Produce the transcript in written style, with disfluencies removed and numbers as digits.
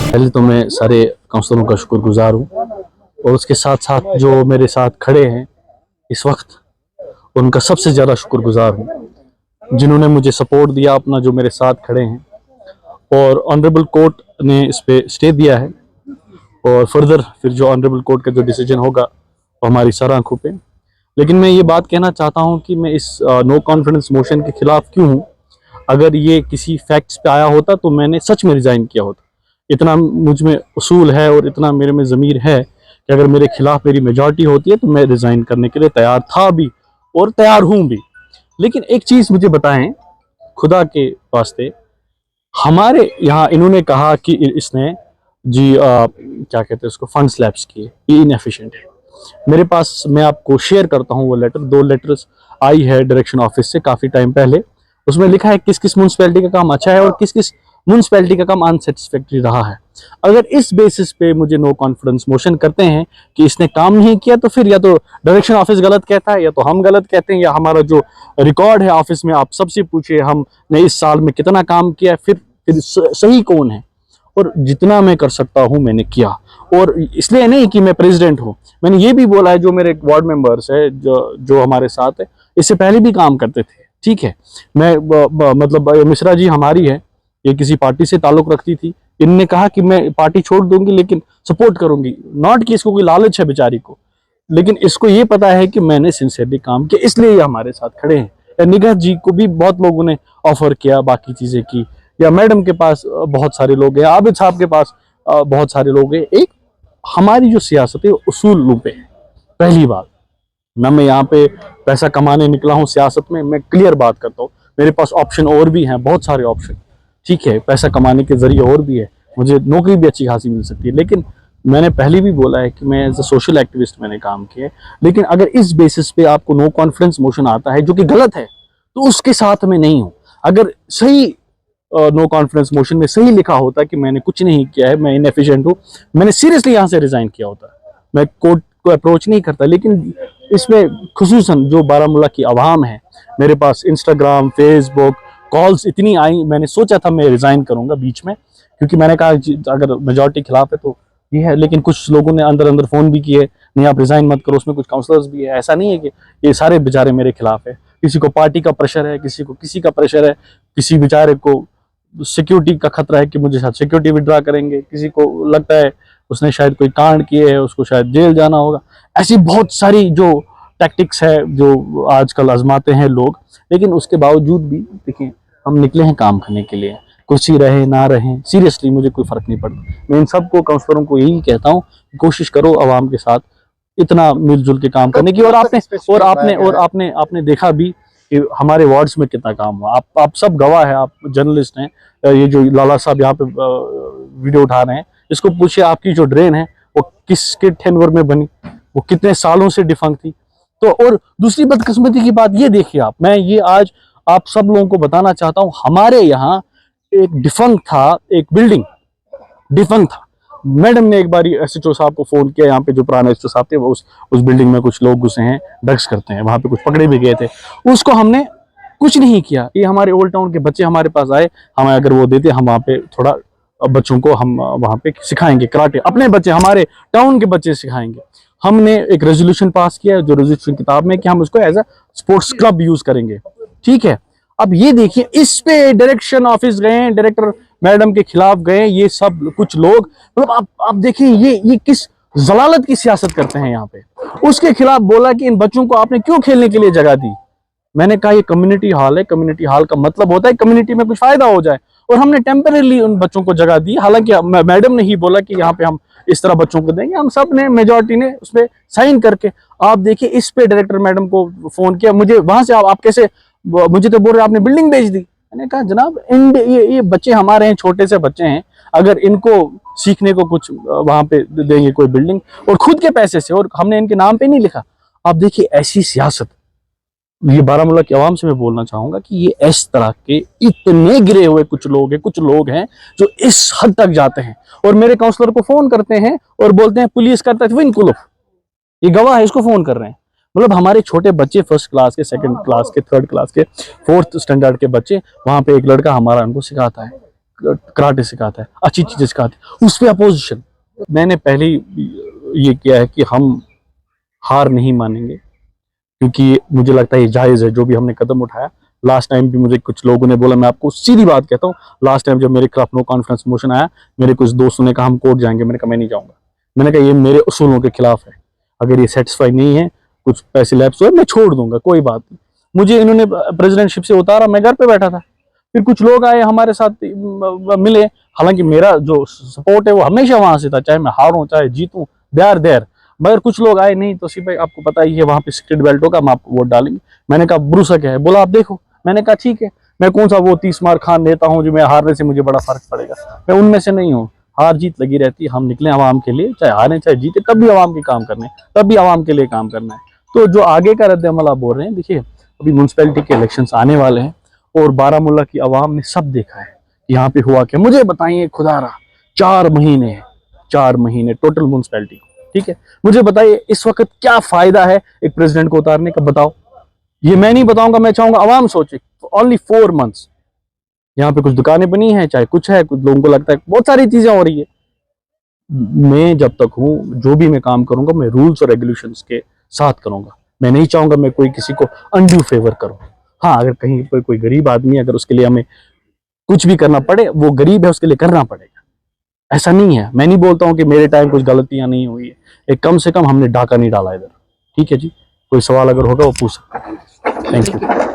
पहले तो मैं सारे काउंसलरों का शुक्रगुजार हूँ और उसके साथ साथ जो मेरे साथ खड़े हैं इस वक्त उनका सबसे ज़्यादा शुक्रगुजार हूँ जिन्होंने मुझे सपोर्ट दिया अपना, जो मेरे साथ खड़े हैं। और ऑनरेबल कोर्ट ने इस पे स्टे दिया है और फर्दर फिर जो ऑनरेबल कोर्ट का जो डिसीजन होगा वो हमारी सर आंखों पे। लेकिन मैं ये बात कहना चाहता हूँ कि मैं इस नो कॉन्फिडेंस मोशन के खिलाफ क्यों हूँ। अगर ये किसी फैक्ट्स पे आया होता तो मैंने सच में रिज़ाइन किया होता। इतना मुझ में उसूल है और इतना मेरे में ज़मीर है कि अगर मेरे खिलाफ मेरी मेजॉरिटी होती है तो मैं रिज़ाइन करने के लिए तैयार था भी और तैयार हूँ भी। लेकिन एक चीज़ मुझे बताएं खुदा के वास्ते, हमारे यहाँ इन्होंने कहा कि इसने जी क्या कहते हैं उसको, फंड स्लैब्स किए, ये इनएफिशिएंट है। मेरे पास, मैं आपको शेयर करता हूँ वो लेटर, 2 लेटर्स आई है डायरेक्शन ऑफिस से काफ़ी टाइम पहले। उसमें लिखा है किस किस म्यूनसिपैलिटी का काम अच्छा है और किस किस म्यूनसिपैलिटी का काम अनसेटिस्फैक्ट्री रहा है। अगर इस बेसिस पे मुझे नो कॉन्फिडेंस मोशन करते हैं कि इसने काम नहीं किया, तो फिर या तो डायरेक्शन ऑफिस गलत कहता है या तो हम गलत कहते हैं, या हमारा जो रिकॉर्ड है ऑफिस में आप सबसे पूछिए हमने इस साल में कितना काम किया है, फिर सही कौन है। और जितना मैं कर सकता हूँ मैंने किया, और इसलिए नहीं कि मैं प्रेसिडेंट हूँ, मैंने ये भी बोला है जो मेरे वार्ड मेंबर्स है जो हमारे साथ है, इससे पहले भी काम करते थे, ठीक है। मैं मतलब मिश्रा जी हमारी है, ये किसी पार्टी से ताल्लुक रखती थी, इनने कहा कि मैं पार्टी छोड़ दूंगी लेकिन सपोर्ट करूंगी, नॉट कि इसको कोई लालच है बेचारी को, लेकिन इसको ये पता है कि मैंने सिंसियरली काम किया, इसलिए ये हमारे साथ खड़े हैं। निगहत जी को भी बहुत लोगों ने ऑफर किया, बाकी चीजें की, या मैडम के पास बहुत सारे लोग हैं, आबिद साहब के पास बहुत सारे लोग हैं। एक हमारी जो सियासत है उसूलों पे है। पहली बात, ना मैं यहाँ पे पैसा कमाने निकला हूँ सियासत में, मैं क्लियर बात करता हूँ, मेरे पास ऑप्शन और भी हैं, बहुत सारे ऑप्शन, ठीक है, पैसा कमाने के जरिए और भी है, मुझे नौकरी भी अच्छी खासी मिल सकती है। लेकिन मैंने पहले भी बोला है कि मैं एज अ सोशल एक्टिविस्ट मैंने काम किया है। लेकिन अगर इस बेसिस पे आपको नो कॉन्फिडेंस मोशन आता है जो कि गलत है, तो उसके साथ मैं नहीं हूँ। अगर सही नो कॉन्फिडेंस मोशन में सही लिखा होता कि मैंने कुछ नहीं किया है, मैं इनएफिशिएंट हूँ, मैंने सीरियसली यहाँ से रिजाइन किया होता, मैं कोर्ट को अप्रोच नहीं करता। लेकिन इसमें खुसूसन जो बारामूला की आवाम है, मेरे पास इंस्टाग्राम, फेसबुक, कॉल्स इतनी आई, मैंने सोचा था मैं रिजाइन करूंगा बीच में, क्योंकि मैंने कहा अगर मेजॉरिटी खिलाफ है तो ये है। लेकिन कुछ लोगों ने अंदर अंदर फोन भी किए, नहीं आप रिजाइन मत करो, उसमें कुछ काउंसलर्स भी है, ऐसा नहीं है कि ये सारे बेचारे मेरे खिलाफ है। किसी को पार्टी का प्रेशर है, किसी को किसी का प्रेशर है, किसी बेचारे को सिक्योरिटी का खतरा है कि मुझे शायद सिक्योरिटी विड्रा करेंगे, किसी को लगता है उसने शायद कोई कांड किए है, उसको शायद जेल जाना होगा। ऐसी बहुत सारी जो टैक्टिक्स है जो आजकल आजमाते हैं लोग। लेकिन उसके बावजूद भी देखिए, हम निकले हैं काम करने के लिए, कुर्सी रहे ना रहे, सीरियसली मुझे कोई फर्क नहीं पड़ता। मैं इन सबको काउंसलरों को यही कहता हूँ, कोशिश करो आवाम के साथ इतना मिलजुल के काम करने की। और आपने देखा भी कि हमारे वार्ड्स में कितना काम हुआ, आप सब गवाह है, आप जर्नलिस्ट हैं। ये जो लाला साहब यहाँ पे वीडियो उठा रहे हैं, इसको पूछिए आपकी जो ड्रेन है वो किसके टेन्योर में बनी, वो कितने सालों से डिफंक्ट थी। तो और दूसरी बदकिस्मती की बात ये देखिए आप, मैं ये आज आप सब लोगों को बताना चाहता हूँ, हमारे यहाँ एक डिफंक्ट था, एक बिल्डिंग डिफंक्ट था। मैडम ने एक बार एसएचओ साहब को फोन किया, यहाँ पे जो पुराने एसएचओ साहब थे, वो उस बिल्डिंग में कुछ लोग घुसे हैं, ड्रग्स करते हैं, वहां पे कुछ पकड़े भी गए थे, उसको हमने कुछ नहीं किया। ये हमारे ओल्ड टाउन के बच्चे हमारे पास आए, हमें अगर वो देते हम वहाँ पे थोड़ा बच्चों को हम वहाँ पे सिखाएंगे कराटे, अपने बच्चे हमारे टाउन के बच्चे सिखाएंगे। हमने एक रेजोल्यूशन पास किया जो रेजोल्यूशन किताब में कि हम उसको as a sports club use करेंगे, ठीक है। अब ये देखिए, इस पे डायरेक्शन ऑफिस गए, डायरेक्टर मैडम के खिलाफ गए, ये सब कुछ लोग, मतलब आप देखिए ये किस जलालत की सियासत करते हैं यहाँ पे। उसके खिलाफ बोला कि इन बच्चों को आपने क्यों खेलने के लिए जगह दी। मैंने कहा ये कम्युनिटी हॉल है, कम्युनिटी हॉल का मतलब होता है कम्युनिटी में कुछ फायदा हो जाए, और हमने टेम्परेली उन बच्चों को जगह दी। हालांकि मैडम ने ही बोला कि यहाँ पे हम इस तरह बच्चों को देंगे। हम सब ने, मेजॉरिटी ने उस पर साइन करके, आप देखिए इस पे डायरेक्टर मैडम को फोन किया, मुझे वहां से आप कैसे, मुझे तो बोल रहे आपने बिल्डिंग बेच दी। मैंने कहा जनाब ये बच्चे हमारे हैं, छोटे से बच्चे हैं, अगर इनको सीखने को कुछ वहां पे देंगे कोई बिल्डिंग और खुद के पैसे से, और हमने इनके नाम पे नहीं लिखा। आप देखिए ऐसी सियासत, ये बारामूला की आवाम से मैं बोलना चाहूंगा कि ये इस तरह के इतने गिरे हुए कुछ लोग हैं जो इस हद तक जाते हैं और मेरे काउंसलर को फोन करते हैं और बोलते हैं पुलिस करता है विन, ये गवाह है, इसको फोन कर रहे हैं। मतलब हमारे छोटे बच्चे, फर्स्ट क्लास के, सेकंड क्लास के, थर्ड क्लास के, फोर्थ स्टैंडर्ड के बच्चे, वहां पे एक लड़का हमारा उनको सिखाता है, कराटे सिखाता है, अच्छी चीजें सिखाते हैं, उस पर अपोजिशन। मैंने पहले ये किया है कि हम हार नहीं मानेंगे, क्योंकि मुझे लगता है ये जायज है जो भी हमने कदम उठाया। लास्ट टाइम भी मुझे कुछ लोगों ने बोला, मैं आपको सीधी बात कहता हूँ, लास्ट टाइम जब मेरे खिलाफ नो कॉन्फिडेंस मोशन आया, मेरे कुछ दोस्तों ने कहा हम कोर्ट जाएंगे, मैंने कहा मैं नहीं जाऊंगा। मैंने कहा ये मेरे उसूलों के खिलाफ है, अगर ये सेटिस्फाई नहीं है, कुछ पैसे लैप्स हुए, मैं छोड़ दूंगा, कोई बात नहीं। मुझे इन्होंने प्रेसिडेंटशिप से उतारा, मैं घर पे बैठा था, फिर कुछ लोग आए हमारे साथ मिले, हालांकि मेरा जो सपोर्ट है वो हमेशा वहां से था, चाहे मैं हारूं चाहे जीतूं, देर। मगर कुछ लोग आए, नहीं तो भाई आपको पता ही है वहां पे सीक्रेट बैल्ट होगा, हम आपको वोट डालेंगे। मैंने कहा भरोसा क्या है, बोला आप देखो। मैंने कहा ठीक है, मैं कौन सा वो 30 मार खान नेता हूँ जो मैं हारने से मुझे बड़ा फर्क पड़ेगा, मैं उनमें से नहीं हूँ। हार जीत लगी रहती है, हम निकले आवाम के लिए, चाहे हारे चाहे जीते, तब भी आवाम के काम करने, तब भी आवाम के लिए काम करना है। तो जो आगे का रद्द अमल आप बोल रहे हैं, देखिए अभी म्यूनसिपैलिटी के इलेक्शंस आने वाले हैं और बारामूला की आवाम ने सब देखा है यहाँ पे हुआ क्या। मुझे बताइए खुदारा, 4 महीने टोटल म्यूनसिपैलिटी, ठीक है, मुझे बताइए इस वक्त क्या फायदा है एक प्रेसिडेंट को उतारने का, बताओ। ये मैं नहीं बताऊंगा, मैं चाहूंगा आवाम सोचे। ओनली 4 मंथ्स यहाँ पे कुछ दुकानें बनी हैं, चाहे कुछ है, कुछ लोगों को लगता है बहुत सारी चीजें हो रही है। मैं जब तक हूँ, जो भी मैं काम करूंगा, मैं रूल्स और रेगुलेशंस के साथ करूंगा। मैं नहीं चाहूंगा मैं कोई किसी को अनड्यू फेवर करूं। हाँ, अगर कहीं पर कोई गरीब आदमी, अगर उसके लिए हमें कुछ भी करना पड़े, वो गरीब है, उसके लिए करना पड़ेगा, ऐसा नहीं है। मैं नहीं बोलता हूँ कि मेरे टाइम कुछ गलतियां नहीं हुई है, एक कम से कम हमने डाका नहीं डाला इधर, ठीक है जी। कोई सवाल अगर होगा वो पूछ सकते हैं। Thank you.